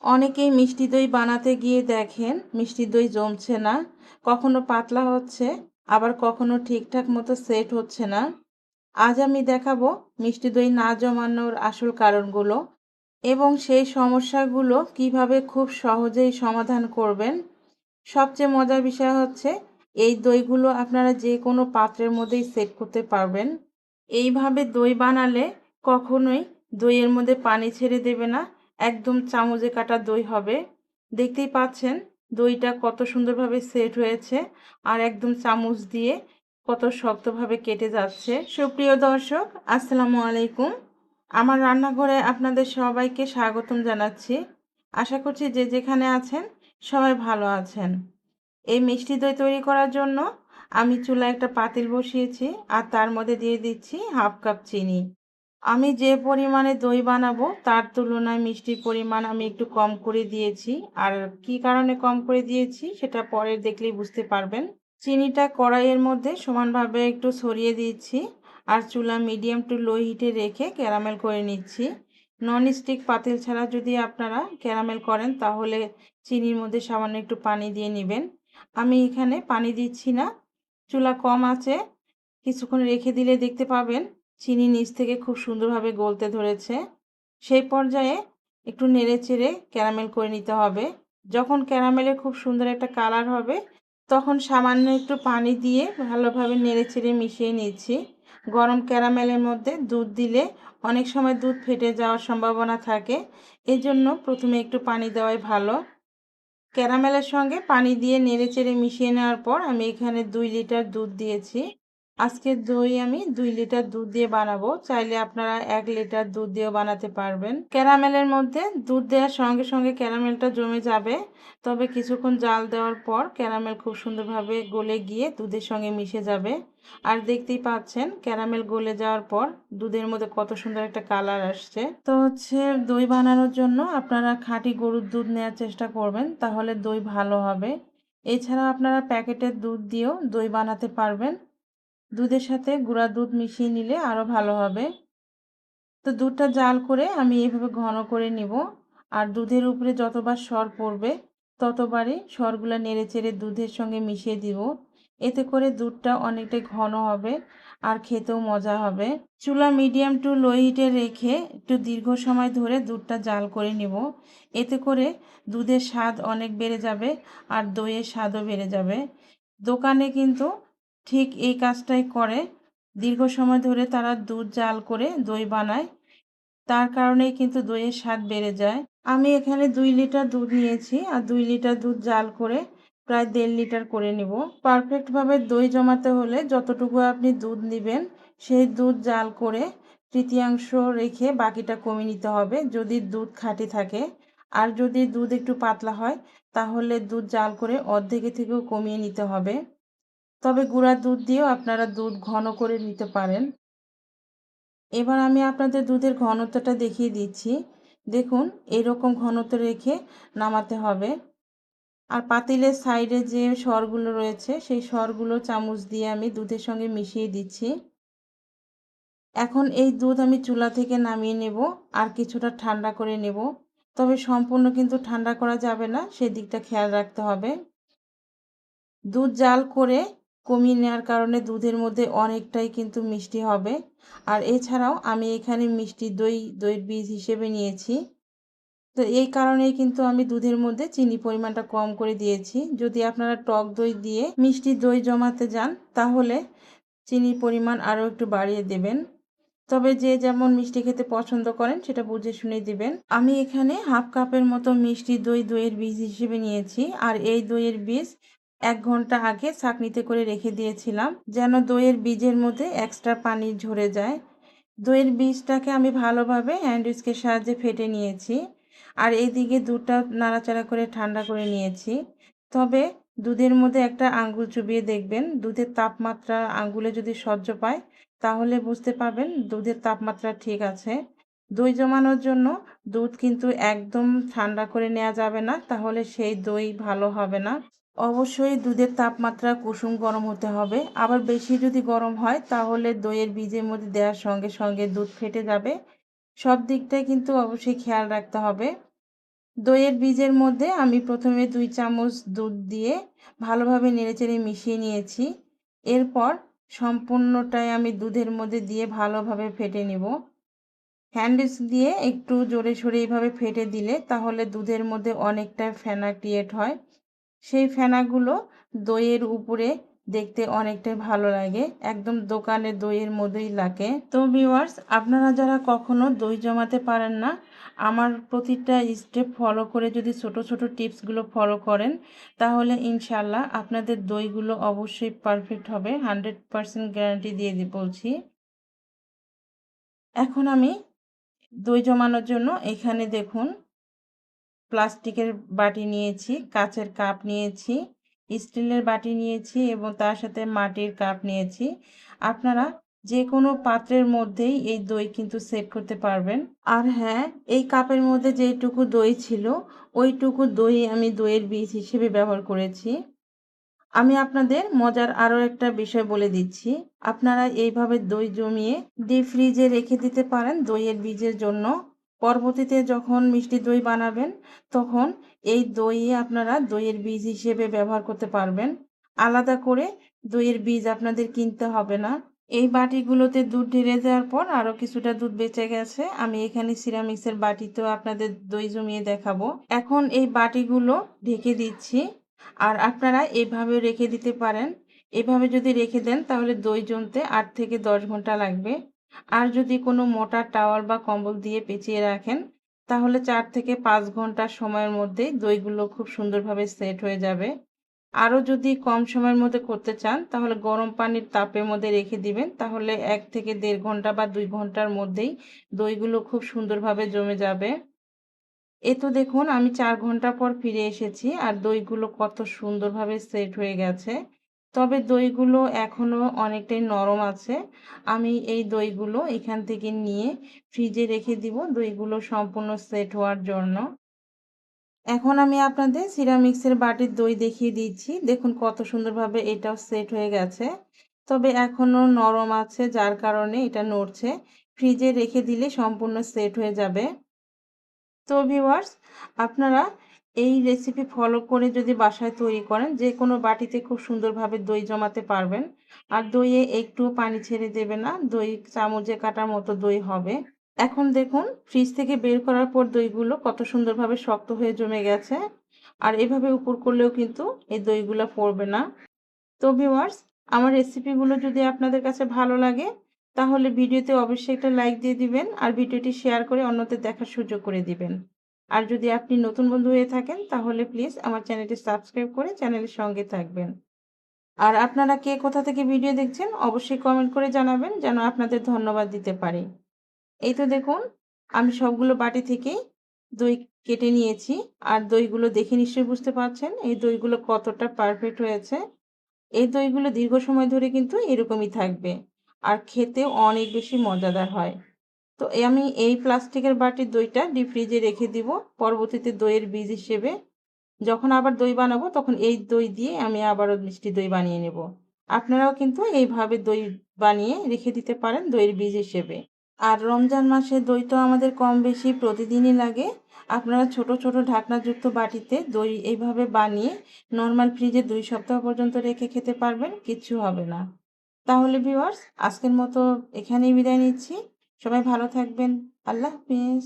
অনেকেই মিষ্টি দই বানাতে গিয়ে দেখেন মিষ্টি দই জমছে না, কখনো পাতলা হচ্ছে, আবার কখনো ঠিকঠাক মতো সেট হচ্ছে না। আজ আমি দেখাবো মিষ্টি দই না জমানোর আসল কারণগুলো এবং সেই সমস্যাগুলো কিভাবে খুব সহজেই সমাধান করবেন। সবচেয়ে মজার বিষয় হচ্ছে এই দইগুলো আপনারা যে কোনো পাত্রের মধ্যেই সেট করতে পারবেন। এইভাবে দই বানালে কখনোই দইয়ের মধ্যে পানি ছেড়ে দেবে না, একদম চামচে কাটা দই হবে। দেখতেই পাচ্ছেন দইটা কত সুন্দরভাবে সেট হয়েছে আর একদম চামচ দিয়ে কত শক্তভাবে কেটে যাচ্ছে। সুপ্রিয় দর্শক, আসসালামু আলাইকুম। আমার রান্নাঘরে আপনাদের সবাইকে স্বাগতম জানাচ্ছি। আশা করছি যে যেখানে আছেন সবাই ভালো আছেন। এই মিষ্টি দই তৈরি করার জন্য আমি চুলায় একটা পাতিল বসিয়েছি আর তার মধ্যে দিয়ে দিচ্ছি 1/2 কাপ চিনি। আমি যে পরিমাণে দই বানাবো তার তুলনায় মিষ্টির পরিমাণ আমি একটু কম করে দিয়েছি। আর কি কারণে কম করে দিয়েছি সেটা পরে দেখলেই বুঝতে পারবেন। চিনিটা কড়াইয়ের মধ্যে সমানভাবে একটু ছড়িয়ে দিচ্ছি আর চুলা মিডিয়াম টু লো হিটে রেখে ক্যারামেল করে নিচ্ছি। ননস্টিক পাতিল ছাড়া যদি আপনারা ক্যারামেল করেন তাহলে চিনির মধ্যে সামান্য একটু পানি দিয়ে নেবেন। আমি এখানে পানি দিচ্ছি না, চুলা কম আছে কিছুক্ষণ রেখে দিলে দেখতে পাবেন চিনি নিচ থেকে খুব সুন্দরভাবে গলতে ধরেছে। সেই পর্যায়ে একটু নেড়েচেড়ে ক্যারামেল করে নিতে হবে। যখন ক্যারামেলের খুব সুন্দর একটা কালার হবে তখন সামান্য একটু পানি দিয়ে ভালোভাবে নেড়েচেড়ে মিশিয়ে নিচ্ছি। গরম ক্যারামেলের মধ্যে দুধ দিলে অনেক সময় দুধ ফেটে যাওয়ার সম্ভাবনা থাকে, এজন্য প্রথমে একটু পানি দেওয়াই ভালো। ক্যারামেলের সঙ্গে পানি দিয়ে নেড়েচেড়ে মিশিয়ে নেওয়ার পর আমি এখানে 2 লিটার দুধ দিয়েছি। আজকের দই আমি 2 লিটার দুধ দিয়ে বানাবো, চাইলে আপনারা 1 লিটার দুধ দিয়েও বানাতে পারবেন। ক্যারামেলের মধ্যে দুধ দেওয়ার সঙ্গে সঙ্গে ক্যারামেলটা জমে যাবে, তবে কিছুক্ষণ জাল দেওয়ার পর ক্যারামেল খুব সুন্দরভাবে গলে গিয়ে দুধের সঙ্গে মিশে যাবে। আর দেখতেই পাচ্ছেন ক্যারামেল গলে যাওয়ার পর দুধের মধ্যে কত সুন্দর একটা কালার আসছে। তো দই বানানোর জন্য আপনারা খাঁটি গরুর দুধ নেওয়ার চেষ্টা করবেন, তাহলে দই ভালো হবে। এছাড়াও আপনারা প্যাকেটের দুধ দিয়েও দই বানাতে পারবেন। দুধের সাথে গুঁড়া দুধ মিশিয়ে নিলে আরও ভালো হবে। তো দুধটা জাল করে আমি এভাবে ঘন করে নিব। আর দুধের উপরে যতবার সর পড়বে ততবারই সরগুলো নেড়েচেড়ে দুধের সঙ্গে মিশিয়ে দিব। এতে করে দুধটা অনেকটাই ঘন হবে আর খেতেও মজা হবে। চুলা মিডিয়াম টু লো হিটে রেখে একটু দীর্ঘ সময় ধরে দুধটা জাল করে নিব। এতে করে দুধের স্বাদ অনেক বেড়ে যাবে আর দইয়ের স্বাদও বেড়ে যাবে। দোকানে কিন্তু ঠিক এই কাজটাই করে, দীর্ঘ সময় ধরে তারা দুধ জাল করে দই বানায়, তার কারণেই কিন্তু দইয়ের স্বাদ বেড়ে যায়। আমি এখানে 2 লিটার দুধ নিয়েছি আর 2 লিটার দুধ জাল করে প্রায় 1.5 লিটার করে নিব। পারফেক্টভাবে দই জমাতে হলে যতটুকু আপনি দুধ নেবেন সেই দুধ জাল করে তৃতীয়াংশ রেখে বাকিটা কমিয়ে নিতে হবে যদি দুধ খাঁটি থাকে। আর যদি দুধ একটু পাতলা হয় তাহলে দুধ জাল করে অর্ধেকের থেকেও কমিয়ে নিতে হবে। তবে গুঁড়া দুধ দিয়েও আপনারা দুধ ঘন করে নিতে পারেন। এবার আমি আপনাদের দুধের ঘনত্বটা দেখিয়ে দিচ্ছি। দেখুন এরকম ঘনত্ব রেখে নামাতে হবে। আর পাতিলের সাইডে যে সরগুলো রয়েছে সেই সরগুলো চামচ দিয়ে আমি দুধের সঙ্গে মিশিয়ে দিচ্ছি। এখন এই দুধ আমি চুলা থেকে নামিয়ে নেব আর কিছুটা ঠান্ডা করে নেব। তবে সম্পূর্ণ কিন্তু ঠান্ডা করা যাবে না, সেদিকটা খেয়াল রাখতে হবে। দুধ জাল করে কমিয়ে নেওয়ার কারণে দুধের মধ্যে অনেকটাই কিন্তু মিষ্টি হবে। আর এছাড়াও আমি এখানে মিষ্টি দইয়ের বীজ হিসেবে নিয়েছি। তো এই কারণেই কিন্তু আমি দুধের মধ্যে চিনি পরিমাণটা কম করে দিয়েছি। যদি আপনারা টক দই দিয়ে মিষ্টি দই জমাতে যান তাহলে চিনির পরিমাণ আরও একটু বাড়িয়ে দেবেন। তবে যে যেমন মিষ্টি খেতে পছন্দ করেন সেটা বুঝে শুনে দিবেন। আমি এখানে 1/2 কাপের মতো মিষ্টি দইয়ের বীজ হিসেবে নিয়েছি আর এই দইয়ের বীজ 1 ঘন্টা আগে ছাঁকনিতে করে রেখে দিয়েছিলাম যেন দইয়ের বীজের মধ্যে এক্সট্রা পানি ঝরে যায়। দইয়ের বীজটাকে আমি ভালোভাবে হ্যান্ড উইস্কের সাহায্যে ফেটে নিয়েছি আর এইদিকে দুধটা নাড়াচাড়া করে ঠান্ডা করে নিয়েছি। তবে দুধের মধ্যে একটা আঙ্গুল চুবিয়ে দেখবেন, দুধের তাপমাত্রা আঙ্গুলে যদি সহ্য পায় তাহলে বুঝতে পারবেন দুধের তাপমাত্রা ঠিক আছে। দই জমানোর জন্য দুধ কিন্তু একদম ঠান্ডা করে নেওয়া যাবে না, তাহলে সেই দই ভালো হবে না। অবশ্যই দুধের তাপমাত্রা কুসুম গরম হতে হবে। আবার বেশি যদি গরম হয় তাহলে দইয়ের বীজের মধ্যে দেওয়ার সঙ্গে সঙ্গে দুধ ফেটে যাবে। সব দিকটাই কিন্তু অবশ্যই খেয়াল রাখতে হবে। দইয়ের বীজের মধ্যে আমি প্রথমে 2 চামচ দুধ দিয়ে ভালোভাবে নেড়েচেড়ে মিশিয়ে নিয়েছি। এরপর সম্পূর্ণটাই আমি দুধের মধ্যে দিয়ে ভালোভাবে ফেটে নেব। হ্যান্ড উইস্ক দিয়ে একটু জোরে সোরে এইভাবে ফেটে দিলে তাহলে দুধের মধ্যে অনেকটা ফেনা ক্রিয়েট হয়। সেই ফেনাগুলো দইয়ের উপরে দেখতে অনেকটাই ভালো লাগে, একদম দোকানের দইয়ের মতোই লাগে। তো ভিউয়ার্স, আপনারা যারা কখনো দই জমাতে পারেন না, আমার প্রতিটা স্টেপ ফলো করে যদি ছোট ছোট টিপসগুলো ফলো করেন, তাহলে ইনশাল্লাহ আপনাদের দইগুলো অবশ্যই পারফেক্ট হবে। 100% গ্যারান্টি দিয়ে বলছি। এখন আমি দই জমানোর জন্য এখানে দেখুন প্লাস্টিকের বাটি নিয়েছি, কাচের কাপ নিয়েছি, স্টিলের বাটি নিয়েছি এবং তার সাথে মাটির কাপ নিয়েছি। আপনারা যে কোনো পাত্রের মধ্যেই এই দই কিন্তু সেট করতে পারবেন। আর হ্যাঁ, এই কাপের মধ্যে যেইটুকু দই ছিল ওইটুকু দই আমি দইয়ের বীজ হিসেবে ব্যবহার করেছি। আমি আপনাদের মজার আরও একটা বিষয় বলে দিচ্ছি। আপনারা এইভাবে দই জমিয়ে ডিপ ফ্রিজে রেখে দিতে পারেন দইয়ের বীজের জন্য। পরবর্তীতে যখন মিষ্টি দই বানাবেন তখন এই দই আপনারা দইয়ের বীজ হিসেবে ব্যবহার করতে পারবেন। আলাদা করে দইয়ের বীজ আপনাদের কিনতে হবে না। এই বাটিগুলোতে দুধ ঢেলে দেওয়ার পর আরও কিছুটা দুধ বেঁচে গেছে। আমি এখানে সিরামিক্সের বাটিতেও আপনাদের দই জমিয়ে দেখাবো। এখন এই বাটিগুলো ঢেকে দিচ্ছি। আর আপনারা এভাবেও রেখে দিতে পারেন। এভাবে যদি রেখে দেন তাহলে দই জমতে 8 থেকে 10 ঘন্টা লাগবে। আর যদি কোনো মোটা টাওয়াল বা কম্বল দিয়ে পেঁচিয়ে রাখেন তাহলে 4 থেকে 5 ঘন্টা সময়ের মধ্যেই দইগুলো খুব সুন্দরভাবে সেট হয়ে যাবে। আরও যদি কম সময়ের মধ্যে করতে চান তাহলে গরম পানির তাপের মধ্যে রেখে দিবেন, তাহলে 1 থেকে 1.5 ঘন্টা বা 2 ঘন্টার মধ্যেই দইগুলো খুব সুন্দরভাবে জমে যাবে। এ তো দেখুন আমি 4 ঘন্টা পর ফিরে এসেছি আর দইগুলো কত সুন্দরভাবে সেট হয়ে গেছে। তবে দইগুলো এখনও অনেকটাই নরম আছে। আমি এই দইগুলো এখান থেকে নিয়ে ফ্রিজে রেখে দিব দইগুলো সম্পূর্ণ সেট হওয়ার জন্য। এখন আমি আপনাদের সিরামিক্সের বাটির দই দেখিয়ে দিচ্ছি। দেখুন কত সুন্দরভাবে এটাও সেট হয়ে গেছে। তবে এখনও নরম আছে যার কারণে এটা নড়ছে। ফ্রিজে রেখে দিলে সম্পূর্ণ সেট হয়ে যাবে। তো ভিউয়ার্স, আপনারা এই রেসিপি ফলো করে যদি বাসায় তৈরি করেন যে কোনো বাটিতে খুব সুন্দরভাবে দই জমাতে পারবেন। আর দইয়ে একটু পানি ছেড়ে দেবে না, দই চামচে কাটার মতো দই হবে। এখন দেখুন ফ্রিজ থেকে বের করার পর দইগুলো কত সুন্দরভাবে শক্ত হয়ে জমে গেছে। আর এভাবে উপর করলেও কিন্তু এই দইগুলো পড়বে না। তো ভিউয়ার্স, আমার রেসিপিগুলো যদি আপনাদের কাছে ভালো লাগে তাহলে ভিডিওতে অবশ্যই একটা লাইক দিয়ে দিবেন আর ভিডিওটি শেয়ার করে অন্যদের দেখার সুযোগ করে দিবেন। আর যদি আপনি নতুন বন্ধু হয়ে থাকেন তাহলে প্লিজ আমার চ্যানেলটি সাবস্ক্রাইব করে চ্যানেলের সঙ্গে থাকবেন। আর আপনারা কে কোথা থেকে ভিডিও দেখছেন অবশ্যই কমেন্ট করে জানাবেন যেন আপনাদের ধন্যবাদ দিতে পারি। এই তো দেখুন আমি সবগুলো বাটি থেকেই দই কেটে নিয়েছি। আর দইগুলো দেখে নিশ্চয়ই বুঝতে পারছেন এই দইগুলো কতটা পারফেক্ট হয়েছে। এই দইগুলো দীর্ঘ সময় ধরে কিন্তু এরকমই থাকবে আর খেতেও অনেক বেশি মজাদার হয়। তো আমি এই প্লাস্টিকের বাটির দইটা ডিপ ফ্রিজে রেখে দিব পরবর্তীতে দইয়ের বীজ হিসেবে। যখন আবার দই বানাবো তখন এই দই দিয়ে আমি আবারও মিষ্টি দই বানিয়ে নেব। আপনারাও কিন্তু এইভাবে দই বানিয়ে রেখে দিতে পারেন দইয়ের বীজ হিসেবে। আর রমজান মাসে দই তো আমাদের কম বেশি প্রতিদিনই লাগে। আপনারা ছোট ছোট ঢাকনাযুক্ত বাটিতে দই এইভাবে বানিয়ে নর্মাল ফ্রিজে 2 সপ্তাহ পর্যন্ত রেখে খেতে পারবেন, কিচ্ছু হবে না। তাহলে ভিউয়ার্স, আজকের মতো এখানেই বিদায় নিচ্ছি। সবাই ভালো থাকবেন। আল্লাহ হাফেজ।